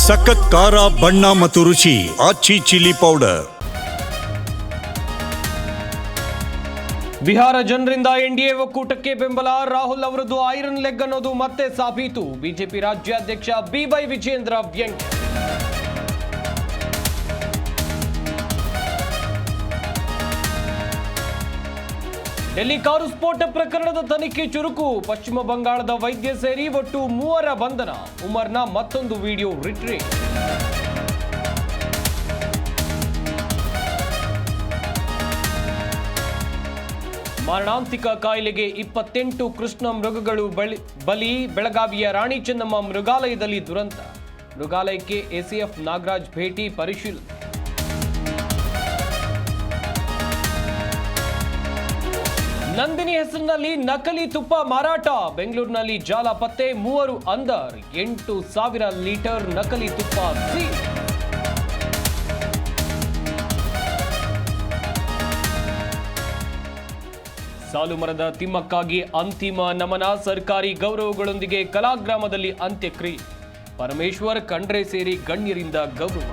ಸಖತ್ ಖಾರ ಬಣ್ಣ ಮತ್ತು ರುಚಿ ಆಚಿ ಚಿಲ್ಲಿ ಪೌಡರ್. ಬಿಹಾರ ಜನರಿಂದ ಎನ್ಡಿಎ ಒಕ್ಕೂಟಕ್ಕೆ ಬೆಂಬಲ. ರಾಹುಲ್ ಅವರದ್ದು ಐರನ್ ಲೆಗ್ ಅನ್ನೋದು ಮತ್ತೆ ಸಾಬೀತು. ಬಿಜೆಪಿ ರಾಜ್ಯಾಧ್ಯಕ್ಷ ಬಿವೈ ವಿಜೇಂದ್ರ ವ್ಯಂಗ್ಯ. ಡೆಲ್ಲಿ ಕಾರು ಸ್ಫೋಟ ಪ್ರಕರಣದ ತನಿಖೆ ಚುರುಕು. ಪಶ್ಚಿಮ ಬಂಗಾಳದ ವೈದ್ಯ ಸೇರಿ ಒಟ್ಟು 3 ಬಂಧನ. ಉಮರ್ನ ಮತ್ತೊಂದು ವಿಡಿಯೋ ರಿಟ್ರೀವ್. ಮಾರಣಾಂತಿಕ ಕಾಯಿಲೆಗೆ 28 ಕೃಷ್ಣ ಮೃಗಗಳು ಬಲಿ. ಬೆಳಗಾವಿಯ ರಾಣಿ ಚೆನ್ನಮ್ಮ ಮೃಗಾಲಯದಲ್ಲಿ ದುರಂತ. ಮೃಗಾಲಯಕ್ಕೆ ಎಸಿಎಫ್ ನಾಗರಾಜ್ ಭೇಟಿ ಪರಿಶೀಲನೆ. ನಂದಿನಿ ಹೆಸರಿನಲ್ಲಿ ನಕಲಿ ತುಪ್ಪ ಮಾರಾಟ. ಬೆಂಗಳೂರಿನಲ್ಲಿ ಜಾಲ ಪತ್ತೆ. 3 ಅಂದರ್. 8,000 ಲೀಟರ್ ನಕಲಿ ತುಪ್ಪ ಸೀಲ್. ಸಾಲು ಮರದ ತಿಮ್ಮಕ್ಕಾಗಿ ಅಂತಿಮ ನಮನ. ಸರ್ಕಾರಿ ಗೌರವಗಳೊಂದಿಗೆ ಕಲಾಗ್ರಾಮದಲ್ಲಿ ಅಂತ್ಯಕ್ರಿಯೆ. ಪರಮೇಶ್ವರ್, ಖಂಡ್ರೆ ಸೇರಿ ಗಣ್ಯರಿಂದ ಗೌರವ.